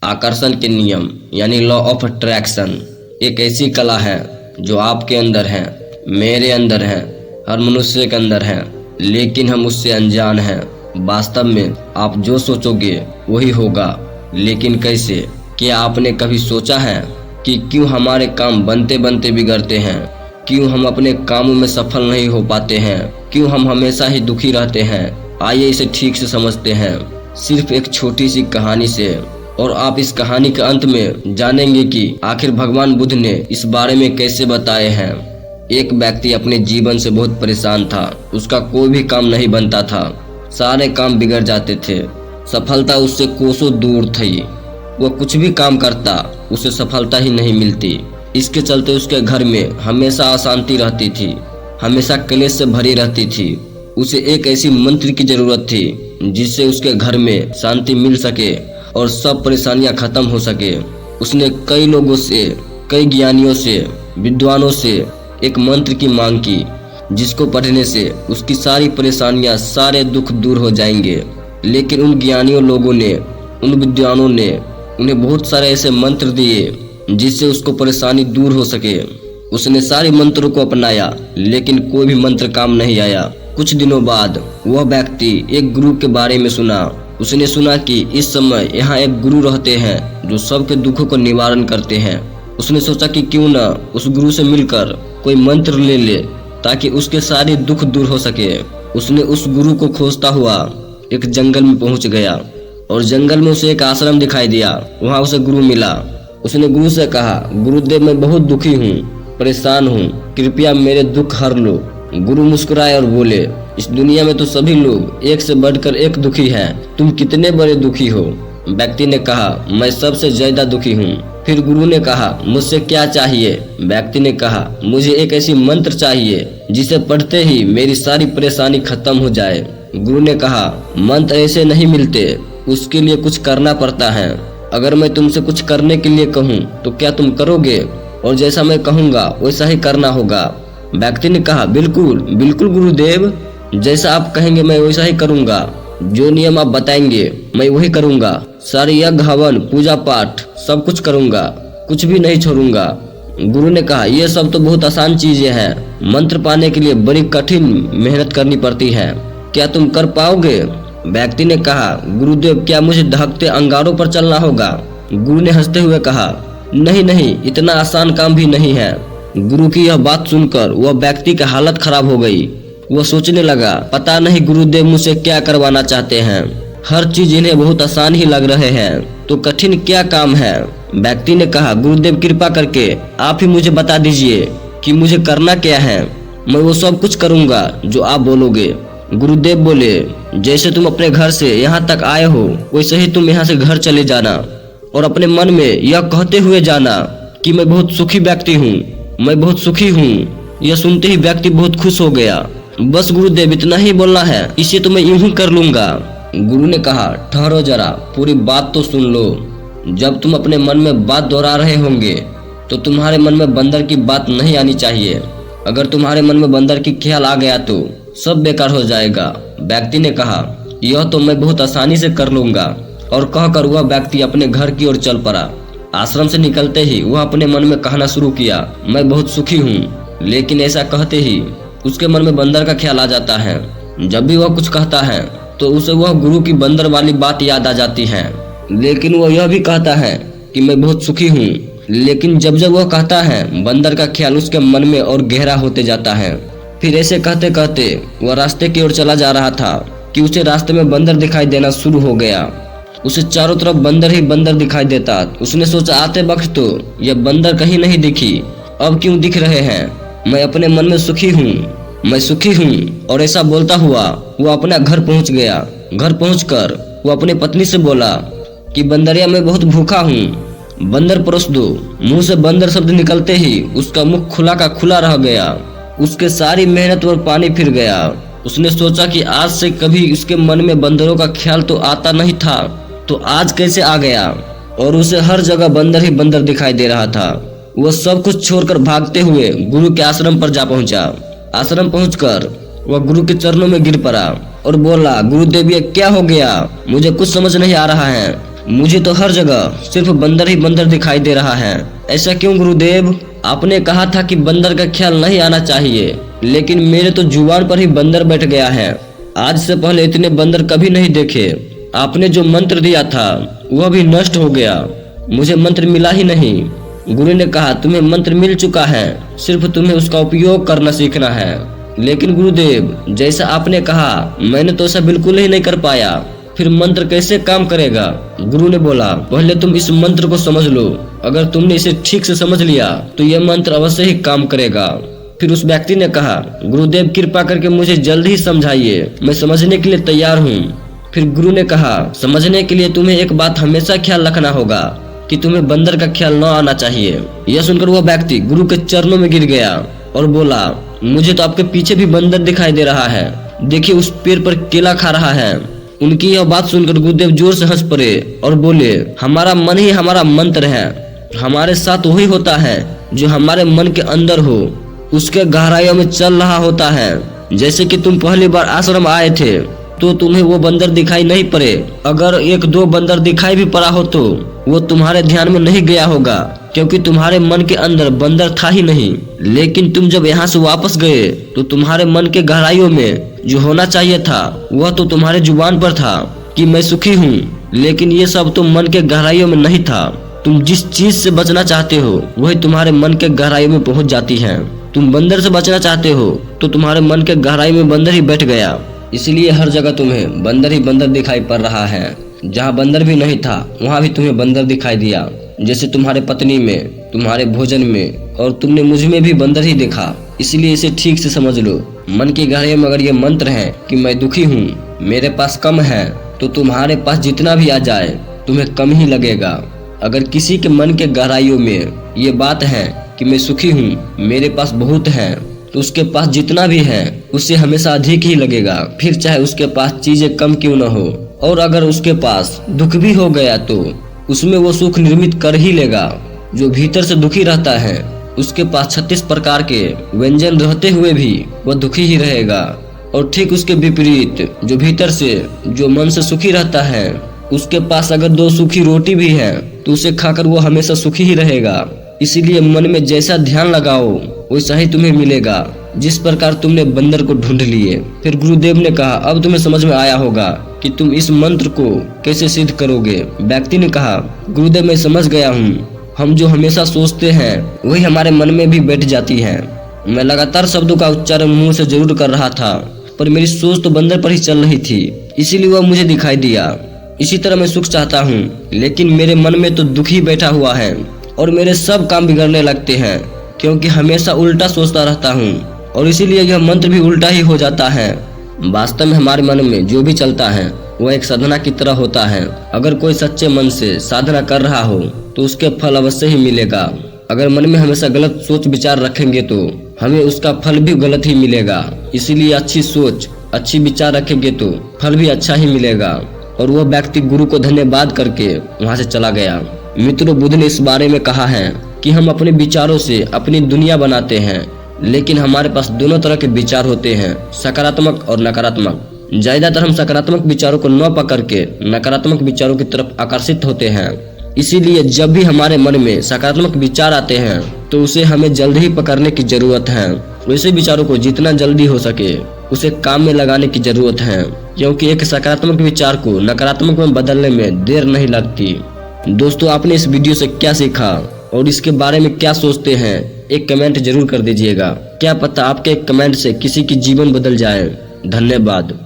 आकर्षण के नियम यानी लॉ ऑफ अट्रैक्शन एक ऐसी कला है जो आपके अंदर है, मेरे अंदर है, हर मनुष्य के अंदर है, लेकिन हम उससे अनजान हैं। वास्तव में आप जो सोचोगे वही होगा, लेकिन कैसे? क्या आपने कभी सोचा है कि क्यों हमारे काम बनते बनते बिगड़ते हैं? क्यों हम अपने कामों में सफल नहीं हो पाते हैं? क्यों हम हमेशा ही दुखी रहते हैं? आइए इसे ठीक से समझते हैं, सिर्फ एक छोटी सी कहानी से। और आप इस कहानी के अंत में जानेंगे कि आखिर भगवान बुद्ध ने इस बारे में कैसे बताए हैं। एक व्यक्ति अपने जीवन से बहुत परेशान था। उसका कोई भी काम नहीं बनता था, सारे काम बिगड़ जाते थे, सफलता उससे कोसों दूर थी। वह कुछ भी काम करता उसे सफलता ही नहीं मिलती। इसके चलते उसके घर में हमेशा अशांति रहती थी, हमेशा क्लेश से भरी रहती थी। उसे एक ऐसी मंत्र की जरूरत थी जिससे उसके घर में शांति मिल सके और सब परेशानियां खत्म हो सके। उसने कई लोगों से, कई ज्ञानियों से, विद्वानों से एक मंत्र की मांग की जिसको पढ़ने से उसकी सारी परेशानियां, सारे दुख दूर हो जाएंगे। लेकिन उन ज्ञानियों लोगों ने, उन विद्वानों ने उन्हें बहुत सारे ऐसे मंत्र दिए जिससे उसको परेशानी दूर हो सके। उसने सारे मंत्रों को अपनाया, लेकिन कोई भी मंत्र काम नहीं आया। कुछ दिनों बाद वह व्यक्ति एक गुरु के बारे में सुना। उसने सुना कि इस समय यहाँ एक गुरु रहते हैं जो सबके दुखों को निवारण करते हैं। उसने सोचा कि क्यों न उस गुरु से मिलकर कोई मंत्र ले ले ताकि उसके सारे दुख दूर हो सके। उसने उस गुरु को खोजता हुआ एक जंगल में पहुंच गया और जंगल में उसे एक आश्रम दिखाई दिया। वहां उसे गुरु मिला। उसने गुरु से कहा, गुरुदेव मैं बहुत दुखी हूँ, परेशान हूँ, कृपया मेरे दुख हर लो। गुरु मुस्कुराए और बोले, इस दुनिया में तो सभी लोग एक से बढ़कर एक दुखी हैं, तुम कितने बड़े दुखी हो? व्यक्ति ने कहा, मैं सबसे ज्यादा दुखी हूँ। फिर गुरु ने कहा, मुझसे क्या चाहिए? व्यक्ति ने कहा, मुझे एक ऐसी मंत्र चाहिए जिसे पढ़ते ही मेरी सारी परेशानी खत्म हो जाए। गुरु ने कहा, मंत्र ऐसे नहीं मिलते, उसके लिए कुछ करना पड़ता है। अगर मैं तुमसे कुछ करने के लिए कहूँ तो क्या तुम करोगे? और जैसा मैं कहूँगा वैसा ही करना होगा। व्यक्ति ने कहा, बिल्कुल बिल्कुल गुरुदेव, जैसा आप कहेंगे मैं वैसा ही करूँगा। जो नियम आप बताएंगे मैं वही करूँगा। सारे यज्ञ, हवन, पूजा पाठ सब कुछ करूँगा, कुछ भी नहीं छोड़ूंगा। गुरु ने कहा, यह सब तो बहुत आसान चीजें हैं, मंत्र पाने के लिए बड़ी कठिन मेहनत करनी पड़ती है, क्या तुम कर पाओगे? व्यक्ति ने कहा, गुरुदेव क्या मुझे दहकते अंगारों पर चलना होगा? गुरु ने हंसते हुए कहा, नहीं नहीं, इतना आसान काम भी नहीं है। गुरु की यह बात सुनकर वह व्यक्ति की हालत खराब हो गई। वह सोचने लगा, पता नहीं गुरुदेव मुझसे क्या करवाना चाहते हैं। हर चीज इन्हें बहुत आसान ही लग रहे हैं, तो कठिन क्या काम है? व्यक्ति ने कहा, गुरुदेव कृपा करके आप ही मुझे बता दीजिए कि मुझे करना क्या है, मैं वो सब कुछ करूँगा जो आप बोलोगे। गुरुदेव बोले, जैसे तुम अपने घर से यहाँ तक आए हो वैसे ही तुम यहाँ से घर चले जाना और अपने मन में यह कहते हुए जाना कि मैं बहुत सुखी व्यक्ति हूँ, मैं बहुत सुखी हूँ। यह सुनते ही व्यक्ति बहुत खुश हो गया। बस गुरुदेव इतना ही बोलना है, इसे तो मैं यूं ही कर लूंगा। गुरु ने कहा, ठहरो जरा, पूरी बात तो सुन लो। जब तुम अपने मन में बात दोहरा रहे होंगे तो तुम्हारे मन में बंदर की बात नहीं आनी चाहिए। अगर तुम्हारे मन में बंदर की ख्याल आ गया तो सब बेकार हो जाएगा। व्यक्ति ने कहा, यह तो मैं बहुत आसानी से कर लूंगा। और कहकर वह व्यक्ति अपने घर की ओर चल पड़ा। आश्रम से निकलते ही वह अपने मन में कहना शुरू किया, मैं बहुत सुखी हूँ। लेकिन ऐसा कहते ही उसके मन में बंदर का ख्याल आ जाता है। जब भी वह कुछ कहता है तो उसे वह गुरु की बंदर वाली बात याद आ जाती है। लेकिन वह यह भी कहता है कि मैं बहुत सुखी हूँ। लेकिन जब जब वह कहता है, बंदर का ख्याल उसके मन में और गहरा होते जाता है। फिर ऐसे कहते कहते वह रास्ते की ओर चला जा रहा था कि उसे रास्ते में बंदर दिखाई देना शुरू हो गया। उसे चारों तरफ बंदर ही बंदर दिखाई देता। उसने सोचा, आते वक्त तो यह बंदर कहीं नहीं दिखी, अब क्यों दिख रहे हैं? मैं अपने मन में सुखी हूँ, मैं सुखी हूँ। और ऐसा बोलता हुआ वो अपना घर पहुँच गया। घर पहुँचकर वो अपनी पत्नी से बोला कि बंदरिया मैं बहुत भूखा हूँ, बंदर परोस दो। मुंह से बंदर शब्द निकलते ही उसका मुख खुला का खुला रह गया। उसके सारी मेहनत और पानी फिर गया। उसने सोचा कि आज से कभी उसके मन में बंदरों का ख्याल तो आता नहीं था, तो आज कैसे आ गया? और उसे हर जगह बंदर ही बंदर दिखाई दे रहा था। वह सब कुछ छोड़कर भागते हुए गुरु के आश्रम पर जा पहुंचा। आश्रम पहुंचकर वह गुरु के चरणों में गिर पड़ा और बोला, गुरुदेव ये क्या हो गया? मुझे कुछ समझ नहीं आ रहा है। मुझे तो हर जगह सिर्फ बंदर ही बंदर दिखाई दे रहा है। ऐसा क्यों गुरुदेव? आपने कहा था कि बंदर का ख्याल नहीं आना चाहिए, लेकिन मेरे तो जुबान पर ही बंदर बैठ गया है। आज से पहले इतने बंदर कभी नहीं देखे। आपने जो मंत्र दिया था वह भी नष्ट हो गया, मुझे मंत्र मिला ही नहीं। गुरु ने कहा तुम्हें मंत्र मिल चुका है, सिर्फ तुम्हें उसका उपयोग करना सीखना है। लेकिन गुरुदेव, जैसा आपने कहा मैंने तो ऐसा बिल्कुल ही नहीं कर पाया, फिर मंत्र कैसे काम करेगा? गुरु ने बोला पहले तुम इस मंत्र को समझ लो, अगर तुमने इसे ठीक से समझ लिया तो यह मंत्र अवश्य ही काम करेगा। फिर उस व्यक्ति ने कहा गुरुदेव कृपा करके मुझे जल्द ही समझाइए, मैं समझने के लिए तैयार हूँ। फिर गुरु ने कहा समझने के लिए तुम्हें एक बात हमेशा ख्याल रखना होगा कि तुम्हें बंदर का ख्याल न आना चाहिए। यह सुनकर वह व्यक्ति गुरु के चरणों में गिर गया और बोला मुझे तो आपके पीछे भी बंदर दिखाई दे रहा है, देखिए उस पेड़ पर केला खा रहा है। उनकी यह बात सुनकर गुरुदेव जोर से हंस पड़े और बोले हमारा मन ही हमारा मंत्र है, हमारे साथ वही होता है जो हमारे मन के अंदर हो, उसके गहराइयों में चल रहा होता है। जैसे कि तुम पहली बार आश्रम आए थे तो तुम्हें वो बंदर दिखाई नहीं पड़े, अगर एक दो बंदर दिखाई भी पड़ा हो तो वो तुम्हारे ध्यान में नहीं गया होगा, क्योंकि तुम्हारे मन के अंदर बंदर था ही नहीं। लेकिन तुम जब यहाँ से वापस गए तो तुम्हारे मन के गहराइयों में जो होना चाहिए था वह तो तुम्हारे जुबान पर था कि मैं सुखी हूँ, लेकिन ये सब तो मन के गहराइयों में नहीं था। तुम जिस चीज से बचना चाहते हो वही तुम्हारे मन के गहराइयों में पहुँच जाती है। तुम बंदर से बचना चाहते हो तो तुम्हारे मन के गहराई में बंदर ही बैठ गया, इसलिए हर जगह तुम्हें बंदर ही बंदर दिखाई पड़ रहा है। जहाँ बंदर भी नहीं था वहाँ भी तुम्हें बंदर दिखाई दिया, जैसे तुम्हारे पत्नी में, तुम्हारे भोजन में, और तुमने मुझ में भी बंदर ही देखा। इसलिए इसे ठीक से समझ लो, मन की गहराई में अगर ये मंत्र है कि मैं दुखी हूँ, मेरे पास कम है, तो तुम्हारे पास जितना भी आ जाए तुम्हें कम ही लगेगा। अगर किसी के मन के गहराइयों में ये बात है कि मैं सुखी हूँ, मेरे पास बहुत है, तो उसके पास जितना भी है उससे हमेशा अधिक ही लगेगा, फिर चाहे उसके पास चीजें कम क्यों न हो। और अगर उसके पास दुख भी हो गया तो उसमें वो सुख निर्मित कर ही लेगा। जो भीतर से दुखी रहता है उसके पास 36 प्रकार के व्यंजन रहते हुए भी वह दुखी ही रहेगा, और ठीक उसके विपरीत जो भीतर से जो मन से सुखी रहता है उसके पास अगर 2 सूखी रोटी भी है तो उसे खाकर वो हमेशा सुखी ही रहेगा। इसीलिए मन में जैसा ध्यान लगाओ वैसा ही तुम्हें मिलेगा, जिस प्रकार तुमने बंदर को ढूंढ लिए। फिर गुरुदेव ने कहा अब तुम्हें समझ में आया होगा कि तुम इस मंत्र को कैसे सिद्ध करोगे। व्यक्ति ने कहा गुरुदेव मैं समझ गया हूँ, हम जो हमेशा सोचते हैं वही हमारे मन में भी बैठ जाती है। मैं लगातार शब्दों का उच्चारण मुंह से जरूर कर रहा था, पर मेरी सोच तो बंदर पर ही चल रही थी, इसीलिए वह मुझे दिखाई दिया। इसी तरह मैं सुख चाहता हूँ, लेकिन मेरे मन में तो दुख ही बैठा हुआ है और मेरे सब काम बिगड़ने लगते हैं, क्योंकि हमेशा उल्टा सोचता रहता हूँ, और इसीलिए यह मंत्र भी उल्टा ही हो जाता है। वास्तव में हमारे मन में जो भी चलता है वह एक साधना की तरह होता है। अगर कोई सच्चे मन से साधना कर रहा हो तो उसके फल अवश्य ही मिलेगा। अगर मन में हमेशा गलत सोच विचार रखेंगे तो हमें उसका फल भी गलत ही मिलेगा। इसीलिए अच्छी सोच अच्छी विचार रखेंगे तो फल भी अच्छा ही मिलेगा। और वह व्यक्ति गुरु को धन्यवाद करके वहाँ से चला गया। मित्रों, बुद्ध ने इस बारे में कहा है कि हम अपने विचारों से अपनी दुनिया बनाते हैं, लेकिन हमारे पास दोनों तरह के विचार होते हैं, सकारात्मक और नकारात्मक। ज्यादातर हम सकारात्मक विचारों को न पकड़ के नकारात्मक विचारों की तरफ आकर्षित होते हैं। इसीलिए जब भी हमारे मन में सकारात्मक विचार आते हैं तो उसे हमें जल्द ही पकड़ने की जरूरत है। वैसे विचारों को जितना जल्दी हो सके उसे काम में लगाने की जरूरत है, क्योंकि एक सकारात्मक विचार को नकारात्मक में बदलने में देर नहीं लगती। दोस्तों, आपने इस वीडियो से क्या सीखा और इसके बारे में क्या सोचते हैं, एक कमेंट जरूर कर दीजिएगा। क्या पता आपके एक कमेंट से किसी की जीवन बदल जाए। धन्यवाद।